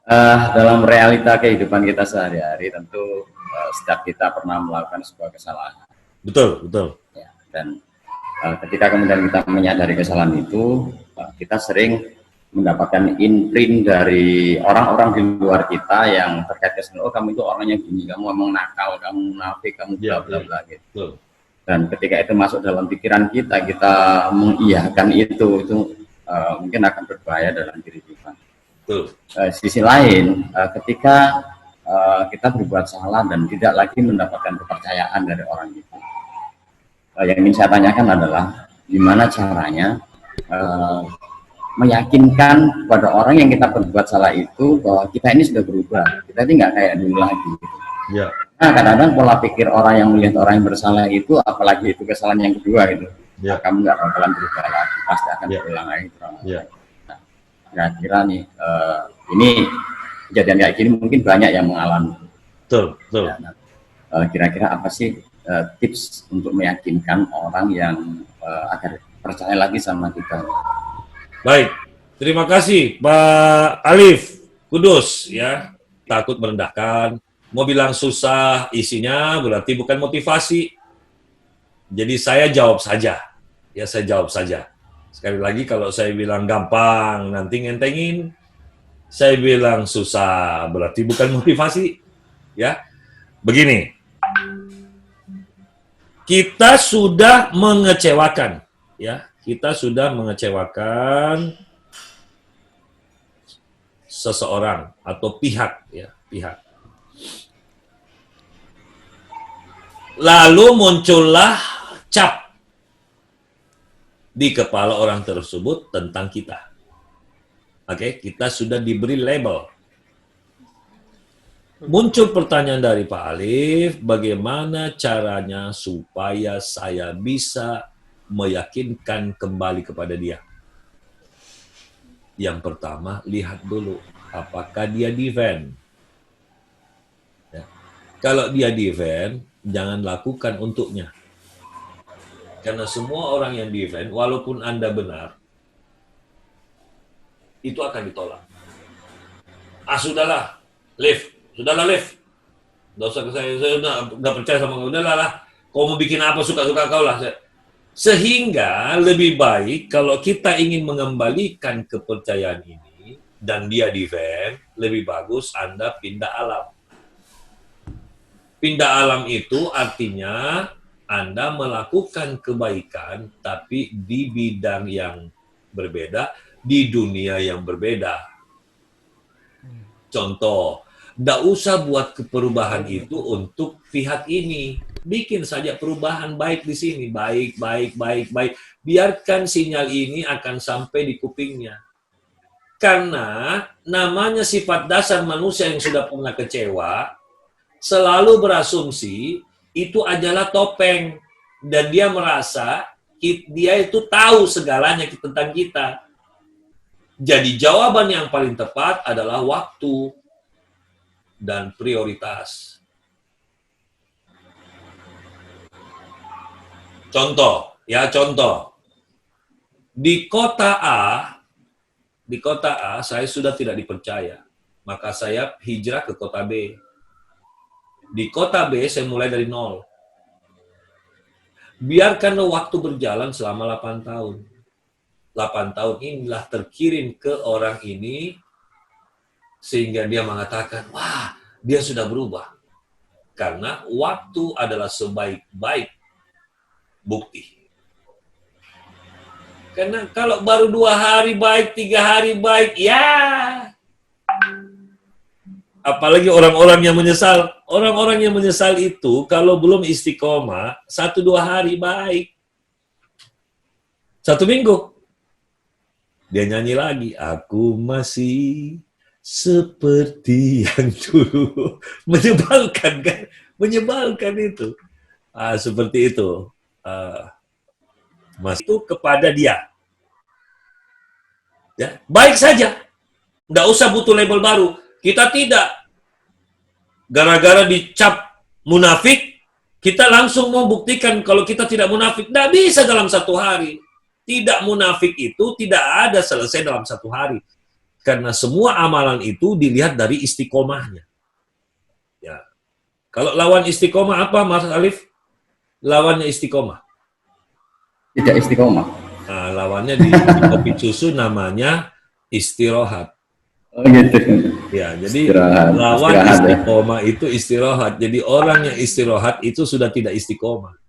Dalam realita kehidupan kita sehari-hari tentu setiap kita pernah melakukan sebuah kesalahan. Betul, betul. Ya, dan ketika kemudian kita menyadari kesalahan itu, kita sering mendapatkan imprint dari orang-orang di luar kita yang terkait kesalahan. Oh, kamu itu orangnya gini, kamu emang nakal, kamu munafik, kamu bla bla bla gitu. Betul. Dan ketika itu masuk dalam pikiran kita, kita mengiyakan itu mungkin akan berbahaya dalam diri kita. Sisi lain, ketika kita berbuat salah dan tidak lagi mendapatkan kepercayaan dari orang itu, yang ingin saya tanyakan adalah gimana caranya meyakinkan pada orang yang kita berbuat salah itu bahwa kita ini sudah berubah, kita ini nggak kayak dulu lagi. Ya. Nah, kadang-kadang pola pikir orang yang melihat orang yang bersalah itu, apalagi itu kesalahan yang kedua gitu, ya. Kamu nggak bakalan berubah lagi, pasti akan berulang lagi. Ya. Kira-kira nih ini kejadian kayak gini mungkin banyak yang mengalami. Betul, betul. Ya, kira-kira apa sih tips untuk meyakinkan orang yang agar percaya lagi sama kita? Baik, terima kasih Pak Alif Kudus ya. Takut merendahkan, mau bilang susah isinya berarti bukan motivasi. Jadi saya jawab saja. Ya, saya jawab saja. Sekali lagi kalau saya bilang gampang nanti ngentengin, saya bilang susah berarti bukan motivasi. Ya, begini, kita sudah mengecewakan, ya, kita sudah mengecewakan seseorang atau pihak, ya, pihak. Lalu muncullah cap di kepala orang tersebut tentang kita. Oke, kita sudah diberi label. Muncul pertanyaan dari Pak Alif, bagaimana caranya supaya saya bisa meyakinkan kembali kepada dia? Yang pertama, lihat dulu apakah dia defend. Ya. Kalau dia defend, jangan lakukan untuknya. Karena semua orang yang defend, walaupun Anda benar, itu akan ditolak. Sudahlah, Liv. Sudahlah, Liv. Nggak usah saya nggak percaya sama kamu. Udahlah, kau mau bikin apa, suka-suka kau lah. Sehingga lebih baik kalau kita ingin mengembalikan kepercayaan ini, dan dia defend, lebih bagus Anda pindah alam. Pindah alam itu artinya Anda melakukan kebaikan, tapi di bidang yang berbeda, di dunia yang berbeda. Contoh, tidak usah buat perubahan itu untuk pihak ini. Bikin saja perubahan baik di sini. Baik. Biarkan sinyal ini akan sampai di kupingnya. Karena namanya sifat dasar manusia yang sudah pernah kecewa, selalu berasumsi itu adalah topeng, dan dia merasa dia itu tahu segalanya tentang kita. Jadi jawaban yang paling tepat adalah waktu dan prioritas. Contoh. Di kota A saya sudah tidak dipercaya, maka saya hijrah ke kota B. Di kota B, saya mulai dari nol. Biarkan waktu berjalan selama 8 tahun. 8 tahun inilah terkirim ke orang ini, sehingga dia mengatakan, wah, dia sudah berubah. Karena waktu adalah sebaik-baik bukti. Karena kalau baru 2 hari baik, 3 hari baik, ya... Apalagi orang-orang yang menyesal. Orang-orang yang menyesal itu kalau belum istiqomah, 1-2 hari baik. 1 minggu. Dia nyanyi lagi, aku masih seperti yang dulu. Menyebalkan kan? Menyebalkan itu. Seperti itu. Mas itu kepada dia. Ya, baik saja. Nggak usah butuh label baru. Kita tidak. Gara-gara dicap munafik, kita langsung mau buktikan kalau kita tidak munafik. Nggak bisa dalam 1 hari. Tidak munafik itu tidak ada selesai dalam 1 hari. Karena semua amalan itu dilihat dari istiqomahnya. Ya. Kalau lawan istiqomah apa, Mas Alif? Lawannya istiqomah. Tidak istiqomah. Nah, lawannya di kopi susu namanya istirahat. Oh gitu. Ya, jadi lawan istiqomah itu istirahat. Jadi orang yang istirahat itu sudah tidak istiqomah.